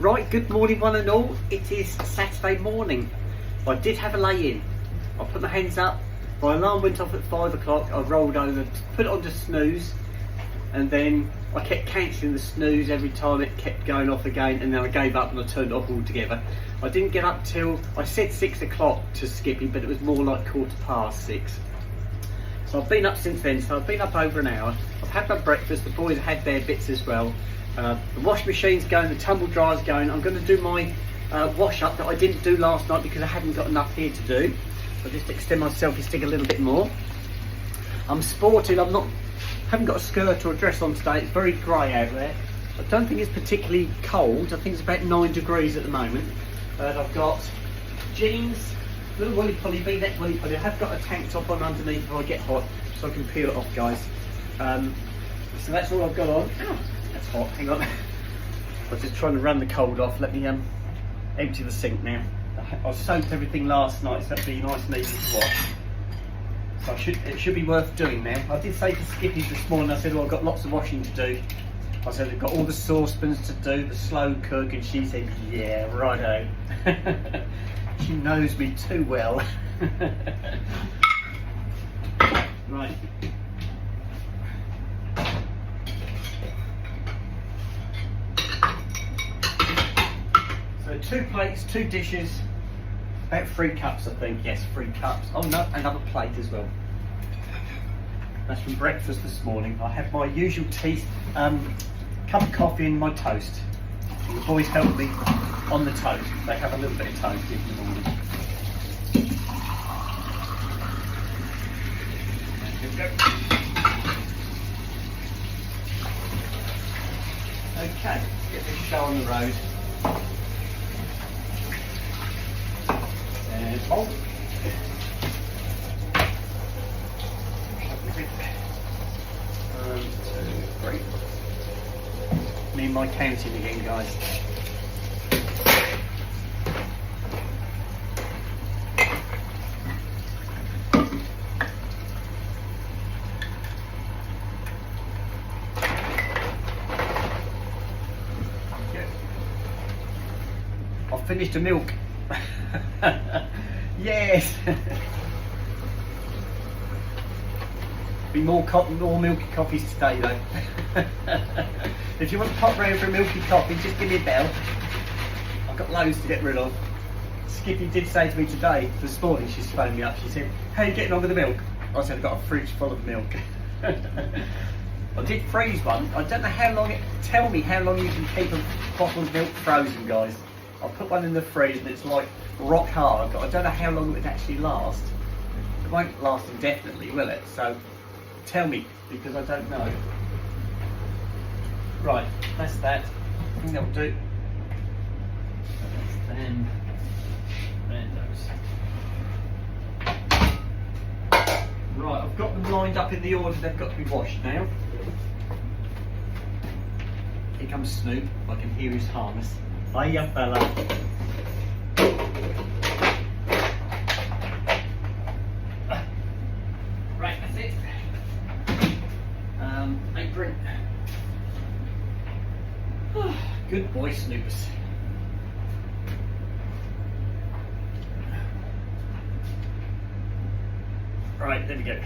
Right, good morning one and all. It is Saturday morning. I did have a lay-in. I put my hands up, my alarm went off at 5 o'clock, I rolled over, put it on to snooze, and then I kept cancelling the snooze every time it kept going off again, and then I gave up and I turned it off altogether. I didn't get up till, I said 6 o'clock to Skippy, but it was more like 6:15. So I've been up since then, so I've been up over an hour. I've had my breakfast, the boys had their bits as well. The wash machine's going, the tumble dryer's going. I'm going to do my wash up that I didn't do last night because I hadn't got enough here to do. I'll just extend my selfie stick a little bit more. I'm sporting, haven't got a skirt or a dress on today. It's very grey out there. I don't think it's particularly cold. I think it's about 9 degrees at the moment. I've got jeans, little woolly poly, V-neck woolly poly. I have got a tank top on underneath if I get hot, so I can peel it off, guys. So that's all I've got on. Ow, that's hot, hang on. I was just trying to run the cold off. Let me empty the sink now. I soaked everything last night, so that'll be nice and easy to wash. So it should be worth doing now. I did say to Skippy this morning, I said, well, I've got lots of washing to do. I said, I've got all the saucepans to do, the slow cook, and she said, yeah, righto. She knows me too well. Right. So 2 plates, 2 dishes, about 3 cups I think, yes, 3 cups. Oh no, another plate as well. That's from breakfast this morning. I have my usual tea, cup of coffee and my toast. The boys help me on the toast. They have a little bit of toast in the morning. There we go. Okay, let's get this show on the road. And hold. 1, 2, 3. Me and my counting again, guys. I've finished the milk. Yes. Be more milky coffees today though. If you want to pop round for a milky coffee, just give me a bell. I've got loads to get rid of. Skippy did say to me today, this morning, she's phoned me up, she said, how are you getting on with the milk? I said, I've got a fridge full of milk. I did freeze one. I don't know how long tell me how long you can keep a bottle of milk frozen, guys. I put one in the freezer and it's like rock hard, but I don't know how long it would actually last. It won't last indefinitely, will it? So tell me, because I don't know. Right, that's that. I think that'll do. That's them. And those. Right, I've got them lined up in the order they've got to be washed now. Here comes Snoop. I can hear his harness. Hiya, fella. Right, that's it. Apron. Good boy, Snoopers. Right, there we go.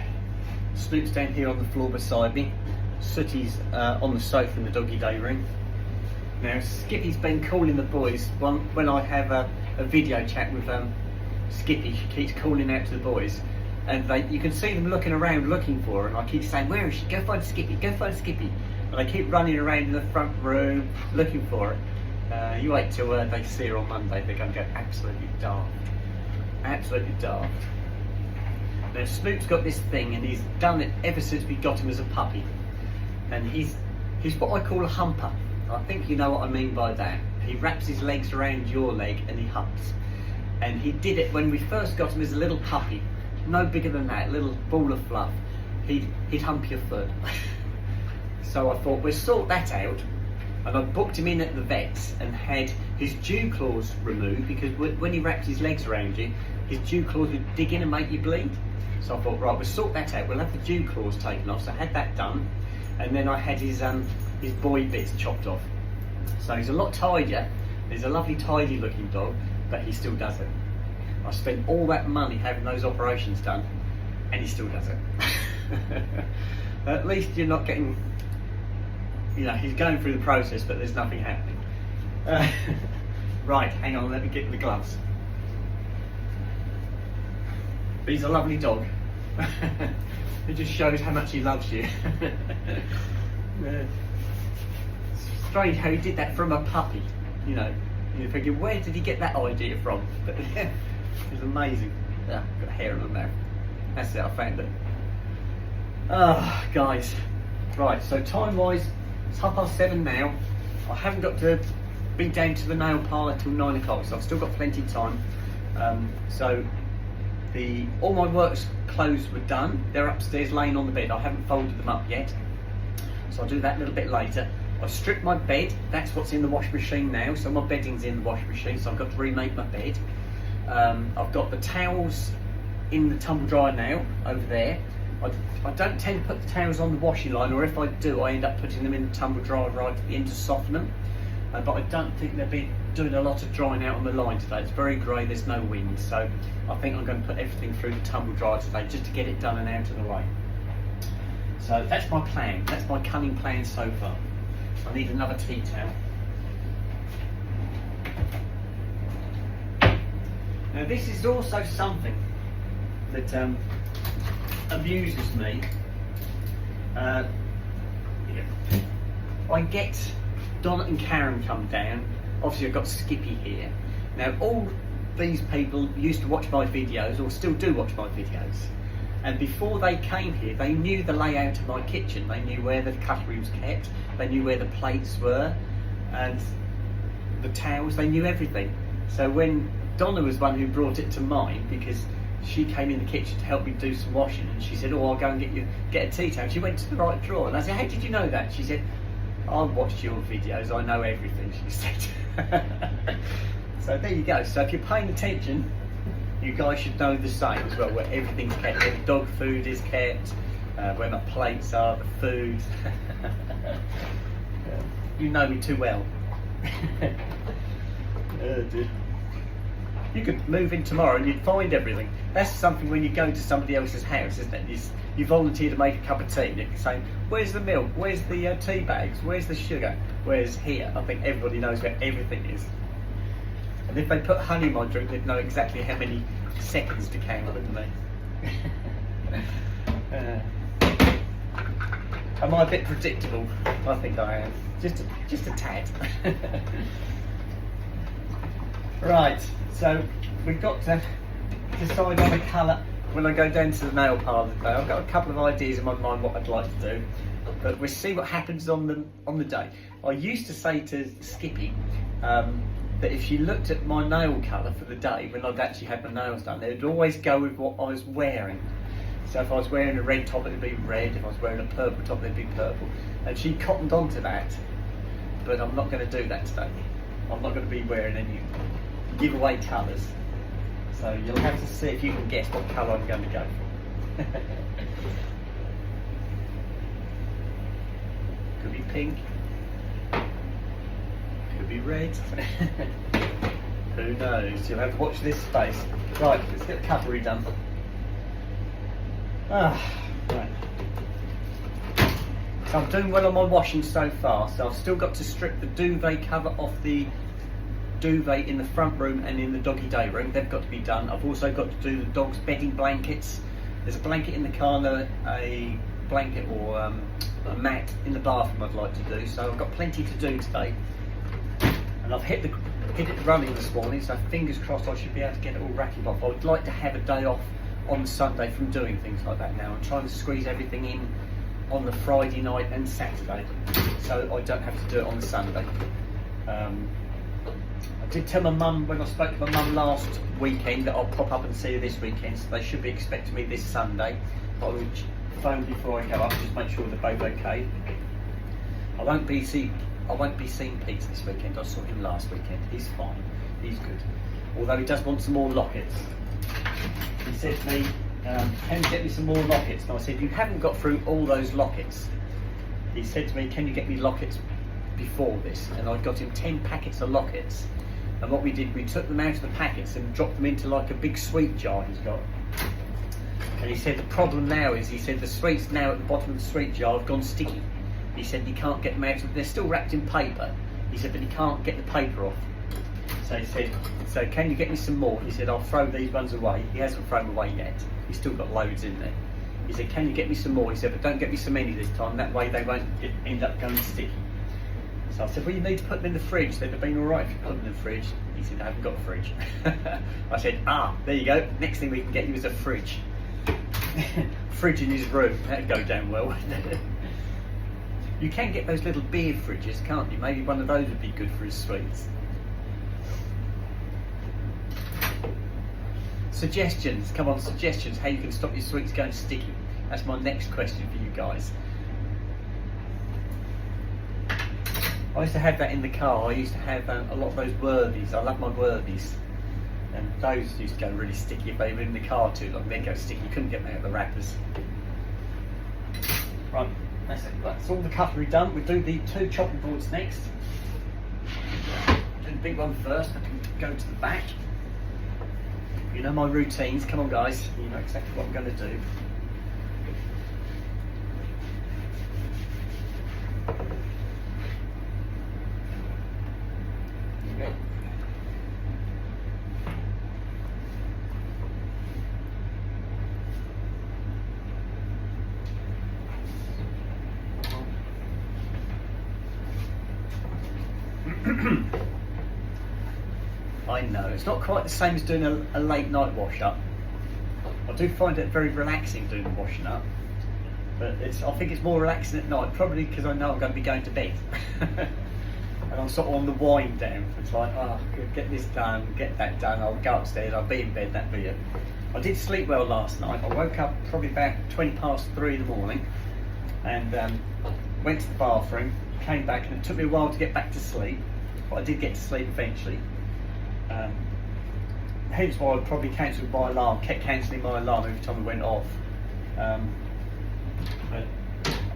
Snoop's down here on the floor beside me. Sooty's on the sofa in the doggy day room. Now, Skippy's been calling the boys. When I have a video chat with Skippy, she keeps calling out to the boys. And you can see them looking around looking for her, and I keep saying, where is she? Go find Skippy, go find Skippy. And I keep running around in the front room looking for her. You wait till they see her on Monday, they're going to go absolutely daft. Absolutely daft. Now, Snoop's got this thing, and he's done it ever since we got him as a puppy. And he's what I call a humper. I think you know what I mean by that. He wraps his legs around your leg and he humps. And he did it when we first got him as a little puppy. No bigger than that, little ball of fluff. He'd hump your foot. So I thought, we'll sort that out. And I booked him in at the vet's and had his dew claws removed, because when he wraps his legs around you, his dew claws would dig in and make you bleed. So I thought, right, we'll sort that out. We'll have the dew claws taken off. So I had that done. And then I had his boy bits chopped off. So he's a lot tidier He's a lovely, tidy looking dog, but he still does it. I spent all that money having those operations done, and he still does it. At least you're not getting, you know, he's going through the process, but there's nothing happening. Right, hang on, let me get the gloves. But he's a lovely dog. It just shows how much he loves you. Strange how he did that from a puppy, you know. You're thinking, where did he get that idea from? But it was amazing. Yeah, got hair on the mouth. That's it, I found it. Ah, guys. Right, so time-wise, it's 7:30 now. I haven't got to be down to the nail parlour till 9 o'clock, so I've still got plenty of time. So all my work's clothes were done. They're upstairs laying on the bed. I haven't folded them up yet, so I'll do that a little bit later. I stripped my bed. That's what's in the washing machine now. So my bedding's in the washing machine, so I've got to remake my bed. I've got the towels in the tumble dryer now over there. I don't tend to put the towels on the washing line, or if I do, I end up putting them in the tumble dryer right at the end to soften them. But I don't think they'll be doing a lot of drying out on the line today. It's very grey, there's no wind, so I think I'm going to put everything through the tumble dryer today just to get it done and out of the way. So that's my plan. That's my cunning plan so far. I need another tea towel. Now this is also something that amuses me. I get Donna and Karen come down. Obviously I've got Skippy here. Now all these people used to watch my videos, or still do watch my videos. And before they came here, they knew the layout of my kitchen. They knew where the cutlery was kept. They knew where the plates were and the towels. They knew everything. So when Donna was one who brought it to mine, because she came in the kitchen to help me do some washing, and she said, "Oh, I'll go and get a tea towel." She went to the right drawer, and I said, "How did you know that?" She said, "I've watched your videos. I know everything," she said. So there you go. So if you're paying attention, you guys should know the same as well, where everything's kept, where the dog food is kept, where my plates are, the food. You know me too well. Oh, dear. You could move in tomorrow and you'd find everything. That's something when you go to somebody else's house, isn't it? You volunteer to make a cup of tea and you can say, "Where's the milk? Where's the tea bags? Where's the sugar?" Whereas here, I think everybody knows where everything is. And if they put honey in my drink, they'd know exactly how many seconds to count, wouldn't they? Am I a bit predictable? I think I am. Just a tad. Right, so we've got to decide on a colour when I go down to the nail parlour today. I've got a couple of ideas in my mind what I'd like to do, but we'll see what happens on the day. I used to say to Skippy that if she looked at my nail colour for the day, when I'd actually had my nails done, they'd always go with what I was wearing. So if I was wearing a red top, it'd be red. If I was wearing a purple top, it'd be purple. And she cottoned onto that, but I'm not going to do that today. I'm not going to be wearing any giveaway colours. So you'll have to see if you can guess what colour I'm going to go for. Could be pink. Could be red. Who knows? You'll have to watch this space. Right, let's get the cutlery done. Right. So I'm doing well on my washing so far, so I've still got to strip the duvet cover off the duvet in the front room and in the doggy day room. They've got to be done. I've also got to do the dog's bedding blankets. There's a blanket in the car and a blanket or a mat in the bathroom I'd like to do, so I've got plenty to do today. And I've hit it running this morning, so fingers crossed I should be able to get it all rattled off. I would like to have a day off on Sunday from doing things like that now. I'm trying to squeeze everything in on the Friday night and Saturday, so I don't have to do it on the Sunday. I did tell my mum when I spoke to my mum last weekend that I'll pop up and see her this weekend, so they should be expecting me this Sunday. But I will phone before I go up, just make sure they're both okay. I won't be seeing Pete this weekend. I saw him last weekend. He's fine. He's good. Although he does want some more lockets. He said to me, "Can you get me some more lockets?" And I said, "You haven't got through all those lockets." He said to me, "Can you get me lockets before this, and I got him 10 packets of lockets. And what we did, we took them out of the packets and dropped them into like a big sweet jar he's got. And he said the problem now is, he said the sweets now at the bottom of the sweet jar have gone sticky. He said he can't get them out of, they're still wrapped in paper. He said, but he can't get the paper off. So he said, so can you get me some more? He said, I'll throw these ones away. He hasn't thrown them away yet. He's still got loads in there. He said, can you get me some more? He said, but don't get me so many this time. That way they won't end up going sticky. So I said, well, you need to put them in the fridge. They'd have been all right if you put them in the fridge. He said, I haven't got a fridge. I said, there you go. Next thing we can get you is a fridge. Fridge in his room. That'd go down well. You can get those little beer fridges, can't you? Maybe one of those would be good for his sweets. Suggestions, come on, suggestions how you can stop your sweets going sticky. That's my next question for you guys. I used to have that in the car. I used to have a lot of those Worthies. I love my Worthies. And those used to go really sticky if they were in the car too long. They'd go sticky, you couldn't get them out of the wrappers. Right, that's all the cutlery done. We'll do the 2 chopping boards next. Do the big one first, I can go to the back. You know my routines, come on guys, you know exactly what I'm going to do. Okay. I know, it's not quite the same as doing a late night wash up. I do find it very relaxing doing the washing up, but I think it's more relaxing at night, probably because I know I'm going to be going to bed. And I'm sort of on the wind down. It's like, get this done, get that done, I'll go upstairs, I'll be in bed, that'll be it. I did sleep well last night. I woke up probably about 3:20 in the morning and went to the bathroom, came back, and it took me a while to get back to sleep, but I did get to sleep eventually. Hence why I probably cancelled my alarm, kept cancelling my alarm every time it went off. But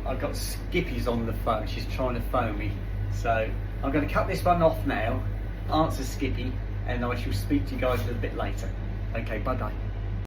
I've got Skippy's on the phone, she's trying to phone me. So I'm going to cut this one off now, answer Skippy, and I shall speak to you guys a little bit later. Okay, bye bye.